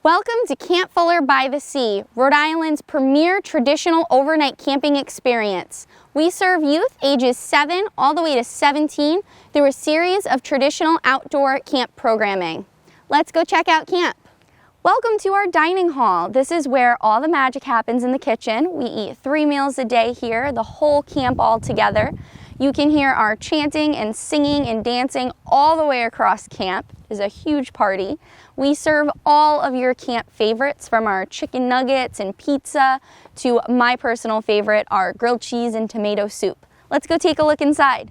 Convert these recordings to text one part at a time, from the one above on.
Welcome to Camp Fuller by the Sea, Rhode Island's premier traditional overnight camping experience. We serve youth ages 7 all the way to 17 through a series of traditional outdoor camp programming. Let's go check out camp. Welcome to our dining hall. This is where all the magic happens in the kitchen. We eat 3 meals a day here, the whole camp all together. You can hear our chanting and singing and dancing all the way across camp. It is a huge party. We serve all of your camp favorites, from our chicken nuggets and pizza to my personal favorite, our grilled cheese and tomato soup. Let's go take a look inside.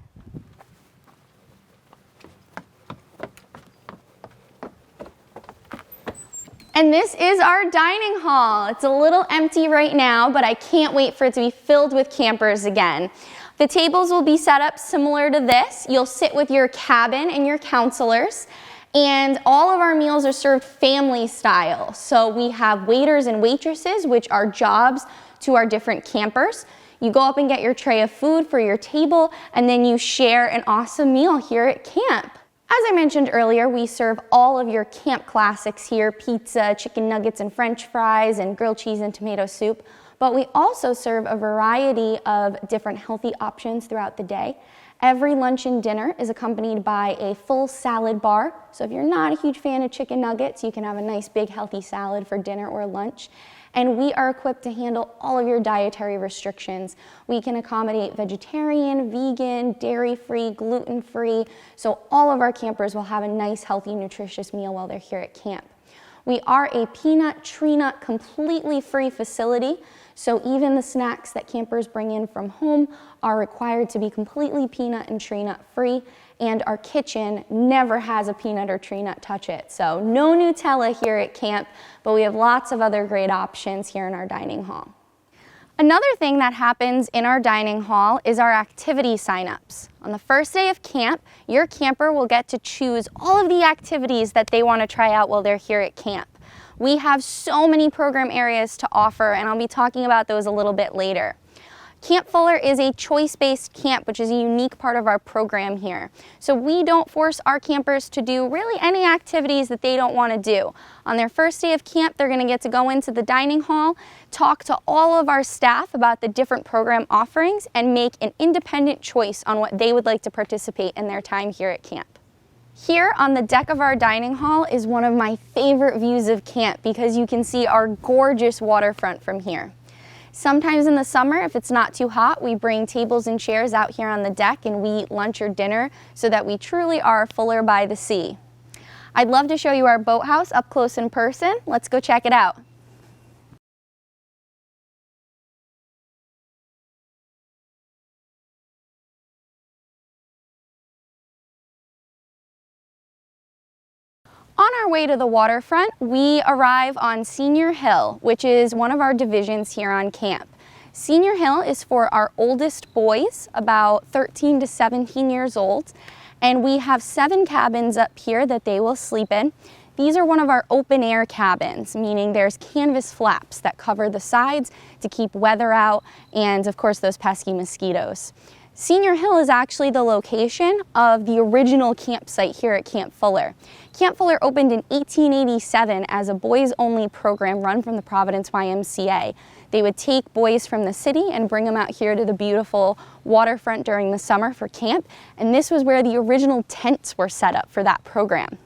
And this is our dining hall. It's a little empty right now, but I can't wait for it to be filled with campers again. The tables will be set up similar to this. You'll sit with your cabin and your counselors, and all of our meals are served family style. So we have waiters and waitresses, which are jobs to our different campers. You go up and get your tray of food for your table, and then you share an awesome meal here at camp. As I mentioned earlier, we serve all of your camp classics here: pizza, chicken nuggets and french fries, and grilled cheese and tomato soup. But we also serve a variety of different healthy options throughout the day. Every lunch and dinner is accompanied by a full salad bar. So if you're not a huge fan of chicken nuggets, you can have a nice big healthy salad for dinner or lunch. And we are equipped to handle all of your dietary restrictions. We can accommodate vegetarian, vegan, dairy-free, gluten-free. So all of our campers will have a nice, healthy, nutritious meal while they're here at camp. We are a peanut, tree nut, completely free facility. So even the snacks that campers bring in from home are required to be completely peanut and tree nut free. And our kitchen never has a peanut or tree nut touch it. So no Nutella here at camp, but we have lots of other great options here in our dining hall. Another thing that happens in our dining hall is our activity signups. On the first day of camp, your camper will get to choose all of the activities that they want to try out while they're here at camp. We have so many program areas to offer, and I'll be talking about those a little bit later. Camp Fuller is a choice-based camp, which is a unique part of our program here. So we don't force our campers to do really any activities that they don't want to do. On their first day of camp, they're going to get to go into the dining hall, talk to all of our staff about the different program offerings, and make an independent choice on what they would like to participate in their time here at camp. Here on the deck of our dining hall is one of my favorite views of camp because you can see our gorgeous waterfront from here. Sometimes in the summer, if it's not too hot, we bring tables and chairs out here on the deck and we eat lunch or dinner so that we truly are Fuller by the Sea. I'd love to show you our boathouse up close in person. Let's go check it out. On our way to the waterfront, we arrive on Senior Hill, which is one of our divisions here on camp. Senior Hill is for our oldest boys, about 13 to 17 years old, and we have 7 cabins up here that they will sleep in. These are one of our open air cabins, meaning there's canvas flaps that cover the sides to keep weather out and, of course, those pesky mosquitoes. Senior Hill is actually the location of the original campsite here at Camp Fuller. Camp Fuller opened in 1887 as a boys-only program run from the Providence YMCA. They would take boys from the city and bring them out here to the beautiful waterfront during the summer for camp, and this was where the original tents were set up for that program.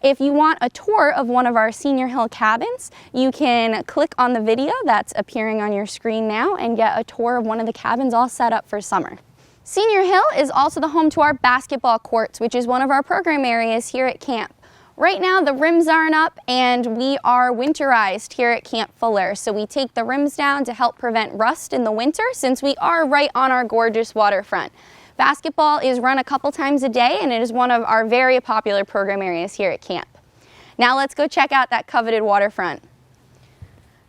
If you want a tour of one of our Senior Hill cabins, you can click on the video that's appearing on your screen now and get a tour of one of the cabins all set up for summer. Senior Hill is also the home to our basketball courts, which is one of our program areas here at camp. Right now the rims aren't up and we are winterized here at Camp Fuller, so we take the rims down to help prevent rust in the winter since we are right on our gorgeous waterfront. Basketball is run a couple times a day and it is one of our very popular program areas here at camp. Now let's go check out that coveted waterfront.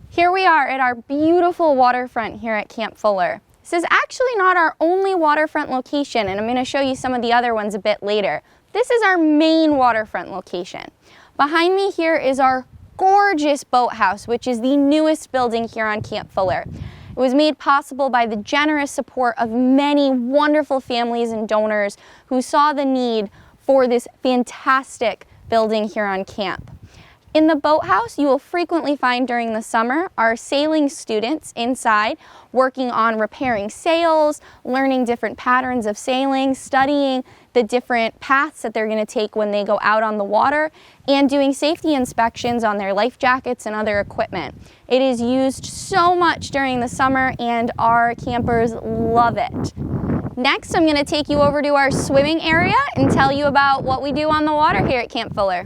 Here we are at our beautiful waterfront here at Camp Fuller. This is actually not our only waterfront location, and I'm going to show you some of the other ones a bit later. This is our main waterfront location. Behind me here is our gorgeous boathouse, which is the newest building here on Camp Fuller. It was made possible by the generous support of many wonderful families and donors who saw the need for this fantastic building here on camp. In the boathouse, you will frequently find during the summer our sailing students inside working on repairing sails, learning different patterns of sailing, studying the different paths that they're going to take when they go out on the water, and doing safety inspections on their life jackets and other equipment. It is used so much during the summer and our campers love it. Next, I'm going to take you over to our swimming area and tell you about what we do on the water here at Camp Fuller.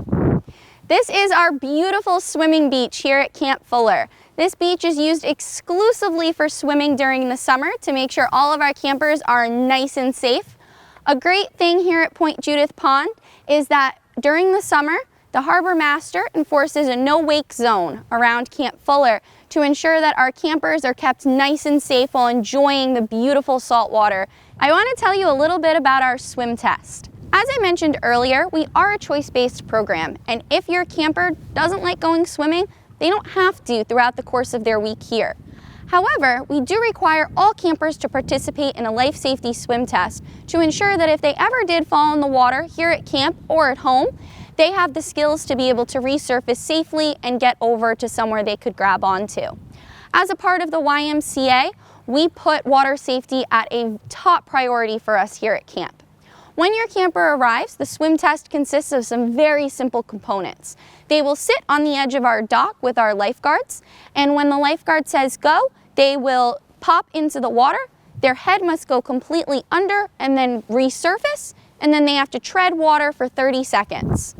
This is our beautiful swimming beach here at Camp Fuller. This beach is used exclusively for swimming during the summer to make sure all of our campers are nice and safe. A great thing here at Point Judith Pond is that during the summer, the harbor master enforces a no-wake zone around Camp Fuller to ensure that our campers are kept nice and safe while enjoying the beautiful salt water. I want to tell you a little bit about our swim test. As I mentioned earlier, we are a choice-based program, and if your camper doesn't like going swimming, they don't have to throughout the course of their week here. However, we do require all campers to participate in a life safety swim test to ensure that if they ever did fall in the water here at camp or at home, they have the skills to be able to resurface safely and get over to somewhere they could grab onto. As a part of the YMCA, we put water safety at a top priority for us here at camp. When your camper arrives, the swim test consists of some very simple components. They will sit on the edge of our dock with our lifeguards, and when the lifeguard says go, they will pop into the water. Their head must go completely under and then resurface, and then they have to tread water for 30 seconds.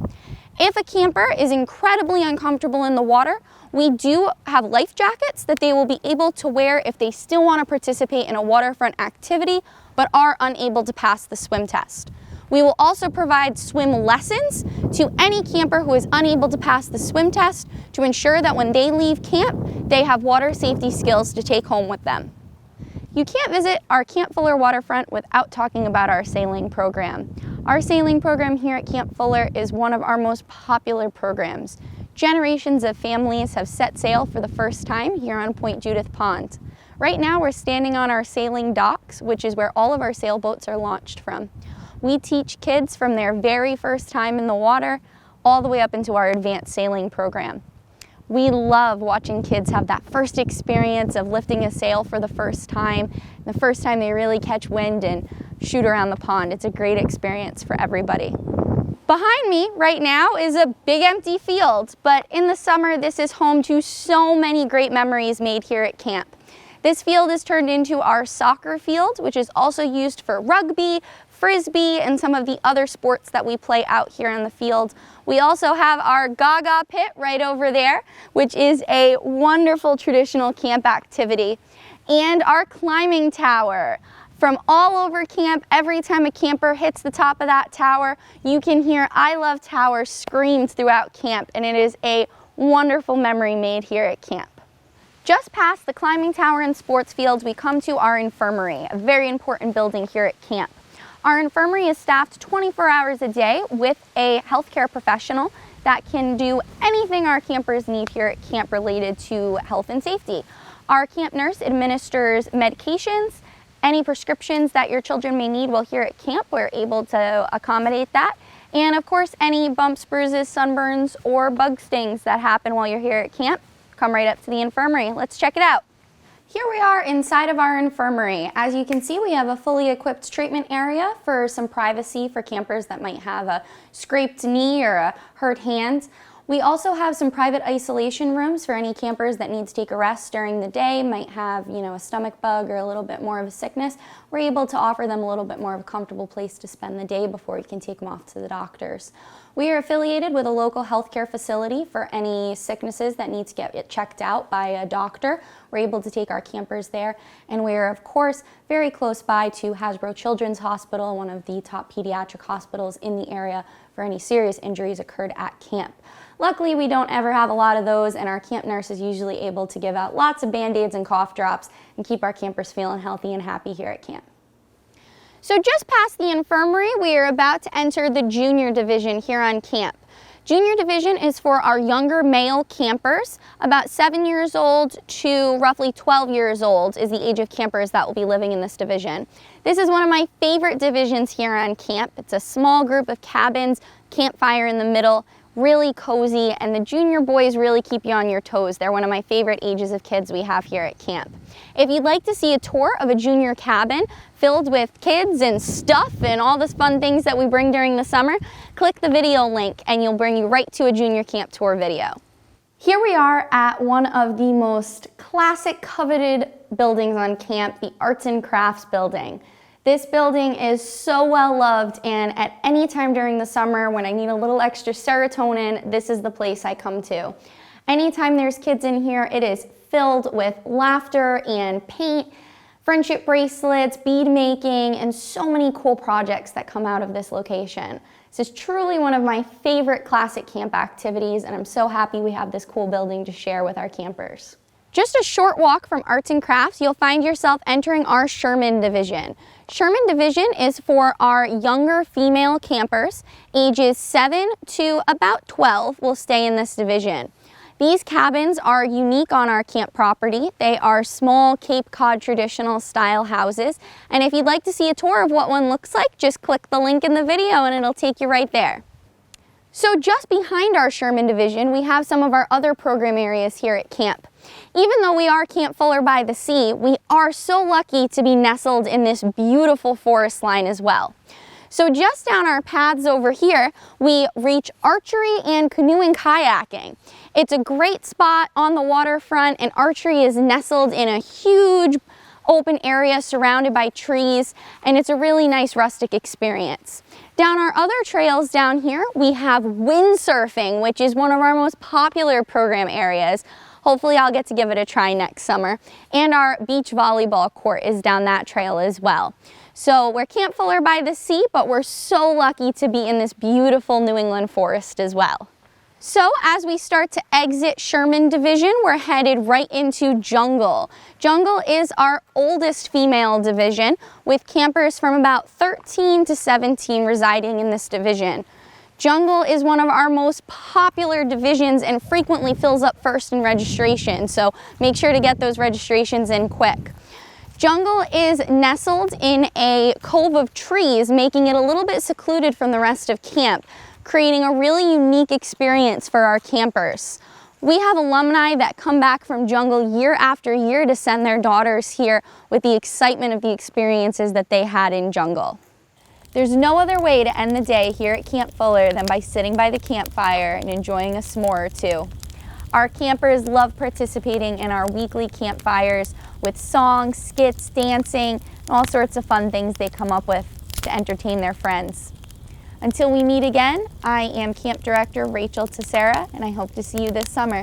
If a camper is incredibly uncomfortable in the water, we do have life jackets that they will be able to wear if they still want to participate in a waterfront activity but are unable to pass the swim test. We will also provide swim lessons to any camper who is unable to pass the swim test to ensure that when they leave camp, they have water safety skills to take home with them. You can't visit our Camp Fuller waterfront without talking about our sailing program. Our sailing program here at Camp Fuller is one of our most popular programs. Generations of families have set sail for the first time here on Point Judith Pond. Right now we're standing on our sailing docks, which is where all of our sailboats are launched from. We teach kids from their very first time in the water all the way up into our advanced sailing program. We love watching kids have that first experience of lifting a sail for the first time they really catch wind and shoot around the pond. It's a great experience for everybody. Behind me right now is a big empty field, but in the summer this is home to so many great memories made here at camp. This field is turned into our soccer field, which is also used for rugby, frisbee, and some of the other sports that we play out here on the field. We also have our Gaga pit right over there, which is a wonderful traditional camp activity, and our climbing tower. From all over camp, every time a camper hits the top of that tower, you can hear "I Love Towers" screamed throughout camp, and it is a wonderful memory made here at camp. Just past the climbing tower and sports fields, we come to our infirmary, a very important building here at camp. Our infirmary is staffed 24 hours a day with a healthcare professional that can do anything our campers need here at camp related to health and safety. Our camp nurse administers medications, any prescriptions that your children may need while here at camp, we're able to accommodate that. And of course, any bumps, bruises, sunburns, or bug stings that happen while you're here at camp, come right up to the infirmary. Let's check it out. Here we are inside of our infirmary. As you can see, we have a fully equipped treatment area for some privacy for campers that might have a scraped knee or a hurt hand. We also have some private isolation rooms for any campers that need to take a rest during the day, might have, a stomach bug or a little bit more of a sickness. We're able to offer them a little bit more of a comfortable place to spend the day before you can take them off to the doctors. We are affiliated with a local healthcare facility for any sicknesses that need to get checked out by a doctor. We're able to take our campers there, and we are, of course, very close by to Hasbro Children's Hospital, one of the top pediatric hospitals in the area for any serious injuries occurred at camp. Luckily, we don't ever have a lot of those, and our camp nurse is usually able to give out lots of Band-Aids and cough drops and keep our campers feeling healthy and happy here at camp. So just past the infirmary, we are about to enter the junior division here on camp. Junior division is for our younger male campers. About 7 years old to roughly 12 years old is the age of campers that will be living in this division. This is one of my favorite divisions here on camp. It's a small group of cabins, campfire in the middle, really cozy, and the junior boys really keep you on your toes. They're one of my favorite ages of kids we have here at camp. If you'd like to see a tour of a junior cabin filled with kids and stuff and all the fun things that we bring during the summer, click the video link and you'll bring you right to a junior camp tour video. Here we are at one of the most classic coveted buildings on camp, the Arts and Crafts building. This building is so well loved, and at any time during the summer when I need a little extra serotonin, this is the place I come to. Anytime there's kids in here, it is filled with laughter and paint, friendship bracelets, bead making, and so many cool projects that come out of this location. This is truly one of my favorite classic camp activities, and I'm so happy we have this cool building to share with our campers. Just a short walk from Arts and Crafts, you'll find yourself entering our Sherman Division. Sherman Division is for our younger female campers. Ages 7 to about 12 will stay in this division. These cabins are unique on our camp property. They are small Cape Cod traditional style houses. And if you'd like to see a tour of what one looks like, just click the link in the video and it'll take you right there. So just behind our Sherman Division, we have some of our other program areas here at camp. Even though we are Camp Fuller by the sea, we are so lucky to be nestled in this beautiful forest line as well. So just down our paths over here, we reach archery and canoeing kayaking. It's a great spot on the waterfront, and archery is nestled in a huge open area surrounded by trees, and it's a really nice rustic experience. Down our other trails down here, we have windsurfing, which is one of our most popular program areas. Hopefully I'll get to give it a try next summer. And our beach volleyball court is down that trail as well. So we're Camp Fuller by the sea, but we're so lucky to be in this beautiful New England forest as well. So as we start to exit Sherman Division, we're headed right into Jungle. Jungle is our oldest female division, with campers from about 13 to 17 residing in this division. Jungle is one of our most popular divisions and frequently fills up first in registration, so make sure to get those registrations in quick. Jungle is nestled in a cove of trees, making it a little bit secluded from the rest of camp, creating a really unique experience for our campers. We have alumni that come back from Jungle year after year to send their daughters here with the excitement of the experiences that they had in Jungle. There's no other way to end the day here at Camp Fuller than by sitting by the campfire and enjoying a s'more or two. Our campers love participating in our weekly campfires with songs, skits, dancing, and all sorts of fun things they come up with to entertain their friends. Until we meet again, I am Camp Director Rachel Tessera, and I hope to see you this summer.